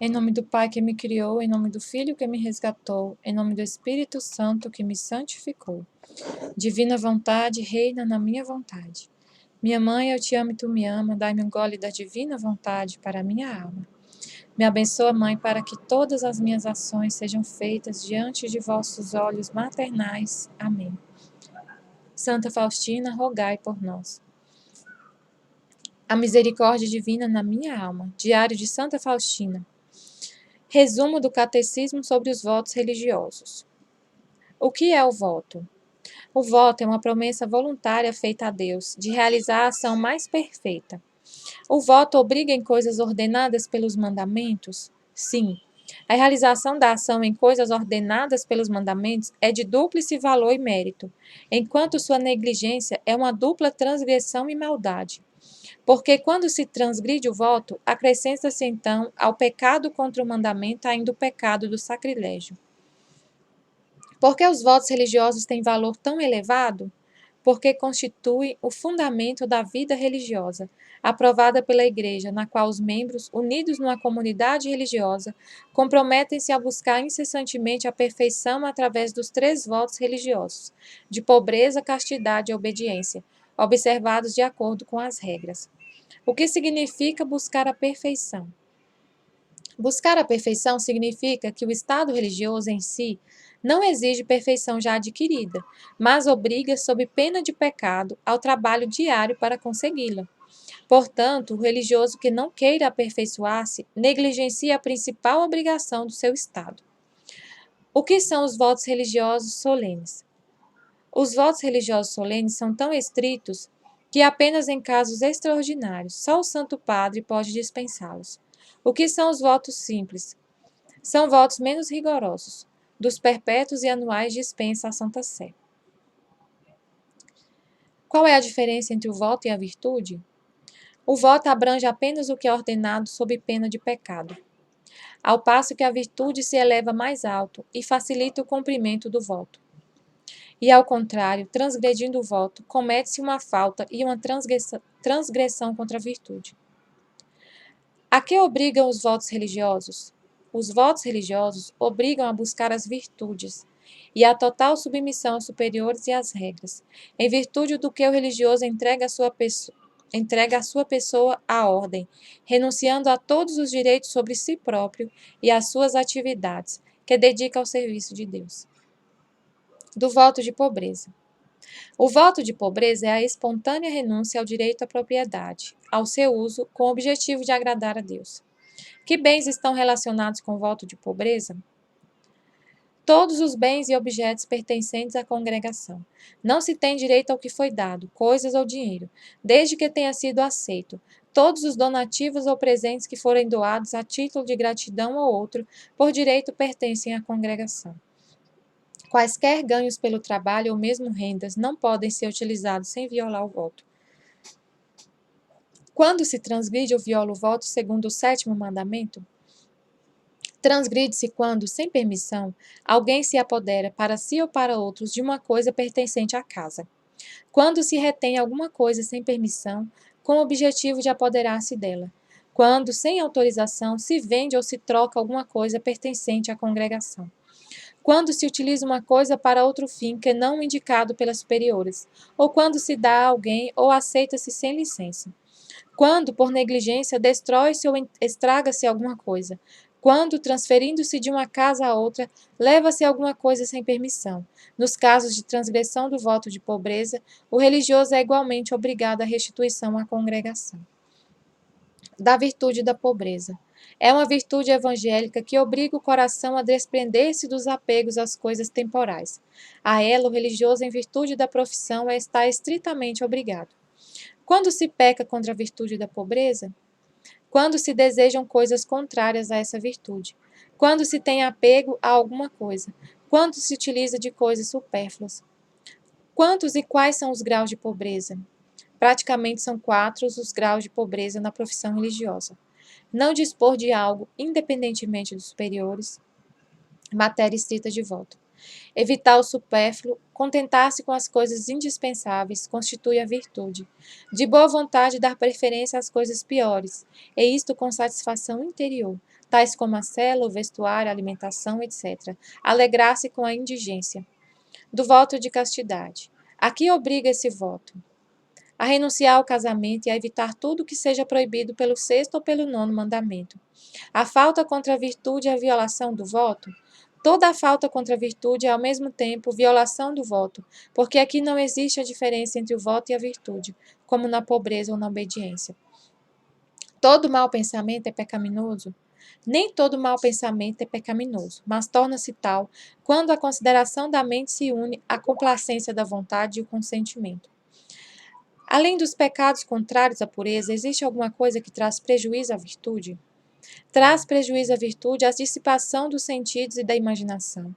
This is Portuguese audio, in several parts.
Em nome do Pai que me criou, em nome do Filho que me resgatou, em nome do Espírito Santo que me santificou. Divina vontade, reina na minha vontade. Minha mãe, eu te amo e tu me ama, dai-me um gole da divina vontade para a minha alma. Me abençoa, Mãe, para que todas as minhas ações sejam feitas diante de vossos olhos maternais. Amém. Santa Faustina, rogai por nós. A misericórdia divina na minha alma. Diário de Santa Faustina. Resumo do Catecismo sobre os votos religiosos. O que é o voto? O voto é uma promessa voluntária feita a Deus de realizar a ação mais perfeita. O voto obriga em coisas ordenadas pelos mandamentos? Sim. A realização da ação em coisas ordenadas pelos mandamentos é de dúplice valor e mérito, enquanto sua negligência é uma dupla transgressão e maldade. Porque quando se transgride o voto, acrescenta-se então ao pecado contra o mandamento ainda o pecado do sacrilégio. Por que os votos religiosos têm valor tão elevado? Porque constituem o fundamento da vida religiosa, aprovada pela Igreja, na qual os membros, unidos numa comunidade religiosa, comprometem-se a buscar incessantemente a perfeição através dos 3 votos religiosos, de pobreza, castidade e obediência, observados de acordo com as regras. O que significa buscar a perfeição? Buscar a perfeição significa que o estado religioso em si não exige perfeição já adquirida, mas obriga, sob pena de pecado, ao trabalho diário para consegui-la. Portanto, o religioso que não queira aperfeiçoar-se negligencia a principal obrigação do seu estado. O que são os votos religiosos solenes? Os votos religiosos solenes são tão estritos que apenas em casos extraordinários só o Santo Padre pode dispensá-los. O que são os votos simples? São votos menos rigorosos. Dos perpétuos e anuais dispensa a Santa Sé. Qual é a diferença entre o voto e a virtude? O voto abrange apenas o que é ordenado sob pena de pecado, ao passo que a virtude se eleva mais alto e facilita o cumprimento do voto. E ao contrário, transgredindo o voto, comete-se uma falta e uma transgressão contra a virtude. A que obrigam os votos religiosos? Os votos religiosos obrigam a buscar as virtudes e a total submissão aos superiores e às regras, em virtude do que o religioso entrega a sua pessoa à ordem, renunciando a todos os direitos sobre si próprio e às suas atividades, que dedica ao serviço de Deus. Do voto de pobreza. O voto de pobreza é a espontânea renúncia ao direito à propriedade, ao seu uso, com o objetivo de agradar a Deus. Que bens estão relacionados com o voto de pobreza? Todos os bens e objetos pertencentes à congregação. Não se tem direito ao que foi dado, coisas ou dinheiro, desde que tenha sido aceito. Todos os donativos ou presentes que forem doados a título de gratidão ou outro, por direito pertencem à congregação. Quaisquer ganhos pelo trabalho ou mesmo rendas não podem ser utilizados sem violar o voto. Quando se transgride ou viola o voto segundo o 7º mandamento, transgride-se quando, sem permissão, alguém se apodera para si ou para outros de uma coisa pertencente à casa. Quando se retém alguma coisa sem permissão, com o objetivo de apoderar-se dela. Quando, sem autorização, se vende ou se troca alguma coisa pertencente à congregação. Quando se utiliza uma coisa para outro fim que não indicado pelas superiores, ou quando se dá a alguém ou aceita-se sem licença. Quando, por negligência, destrói-se ou estraga-se alguma coisa. Quando, transferindo-se de uma casa a outra, leva-se alguma coisa sem permissão. Nos casos de transgressão do voto de pobreza, o religioso é igualmente obrigado à restituição à congregação. Da virtude da pobreza. É uma virtude evangélica que obriga o coração a desprender-se dos apegos às coisas temporais. A ela, o religioso, em virtude da profissão, está estritamente obrigado. Quando se peca contra a virtude da pobreza? Quando se desejam coisas contrárias a essa virtude. Quando se tem apego a alguma coisa. Quando se utiliza de coisas supérfluas. Quantos e quais são os graus de pobreza? Praticamente são 4 os graus de pobreza na profissão religiosa. Não dispor de algo, independentemente dos superiores, matéria estrita de voto. Evitar o supérfluo, contentar-se com as coisas indispensáveis, constitui a virtude. De boa vontade, dar preferência às coisas piores, e isto com satisfação interior, tais como a cela, o vestuário, a alimentação, etc. Alegrar-se com a indigência. Do voto de castidade. A que obriga esse voto? A renunciar ao casamento e a evitar tudo que seja proibido pelo sexto ou pelo nono mandamento. A falta contra a virtude é a violação do voto? Toda a falta contra a virtude é ao mesmo tempo violação do voto, porque aqui não existe a diferença entre o voto e a virtude, como na pobreza ou na obediência. Todo mau pensamento é pecaminoso? Nem todo mau pensamento é pecaminoso, mas torna-se tal quando a consideração da mente se une à complacência da vontade e o consentimento. Além dos pecados contrários à pureza, existe alguma coisa que traz prejuízo à virtude? Traz prejuízo à virtude a dissipação dos sentidos e da imaginação,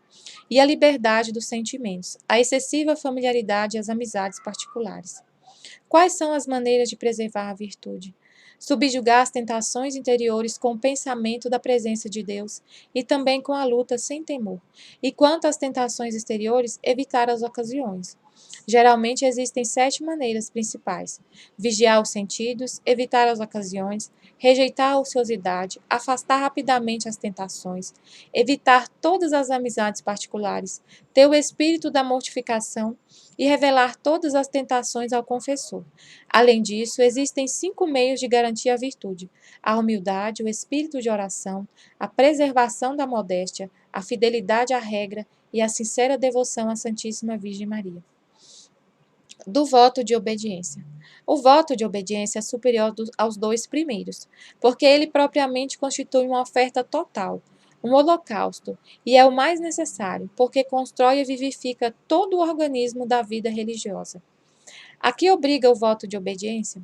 e a liberdade dos sentimentos, a excessiva familiaridade e as amizades particulares. Quais são as maneiras de preservar a virtude? Subjugar as tentações interiores com o pensamento da presença de Deus e também com a luta sem temor. E quanto às tentações exteriores, evitar as ocasiões. Geralmente existem 7 maneiras principais: vigiar os sentidos, evitar as ocasiões, rejeitar a ociosidade, afastar rapidamente as tentações, evitar todas as amizades particulares, ter o espírito da mortificação e revelar todas as tentações ao confessor. Além disso, existem 5 meios de garantir a virtude: a humildade, o espírito de oração, a preservação da modéstia, a fidelidade à regra e a sincera devoção à Santíssima Virgem Maria. Do voto de obediência. O voto de obediência é superior aos 2 primeiros, porque ele propriamente constitui uma oferta total, um holocausto, e é o mais necessário, porque constrói e vivifica todo o organismo da vida religiosa. A que obriga o voto de obediência?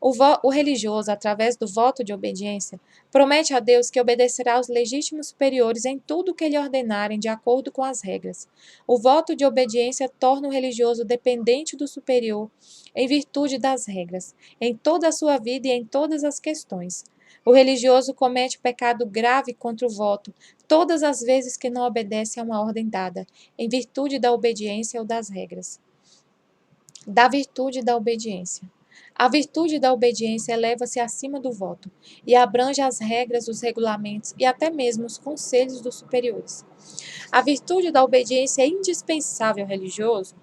O religioso, através do voto de obediência, promete a Deus que obedecerá aos legítimos superiores em tudo o que lhe ordenarem de acordo com as regras. O voto de obediência torna o religioso dependente do superior em virtude das regras, em toda a sua vida e em todas as questões. O religioso comete pecado grave contra o voto todas as vezes que não obedece a uma ordem dada, em virtude da obediência ou das regras. Da virtude da obediência. A virtude da obediência eleva-se acima do voto e abrange as regras, os regulamentos e até mesmo os conselhos dos superiores. A virtude da obediência é indispensável ao religioso.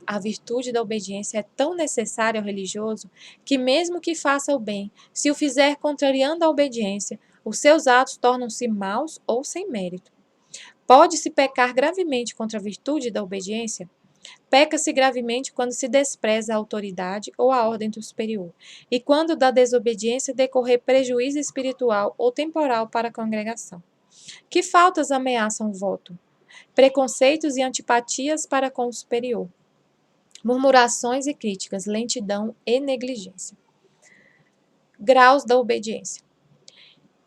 A virtude da obediência é tão necessária ao religioso que, mesmo que faça o bem, se o fizer contrariando a obediência, os seus atos tornam-se maus ou sem mérito. Pode-se pecar gravemente contra a virtude da obediência? Peca-se gravemente quando se despreza a autoridade ou a ordem do superior, e quando da desobediência decorrer prejuízo espiritual ou temporal para a congregação. Que faltas ameaçam o voto? Preconceitos e antipatias para com o superior, murmurações e críticas, lentidão e negligência. Graus da obediência.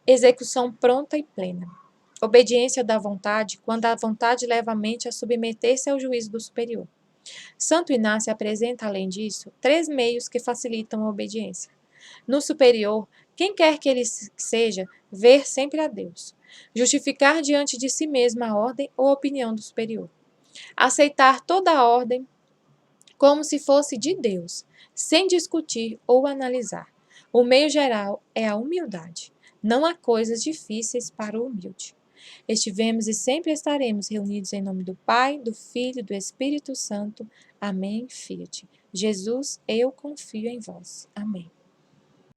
Execução pronta e plena. Obediência da vontade, quando a vontade leva a mente a submeter-se ao juízo do superior. Santo Inácio apresenta, além disso, 3 meios que facilitam a obediência. No superior, quem quer que ele seja, ver sempre a Deus. Justificar diante de si mesmo a ordem ou opinião do superior. Aceitar toda a ordem como se fosse de Deus, sem discutir ou analisar. O meio geral é a humildade. Não há coisas difíceis para o humilde. Estivemos e sempre estaremos reunidos em nome do Pai, do Filho e do Espírito Santo. Amém. Fiat. Jesus, eu confio em vós. Amém.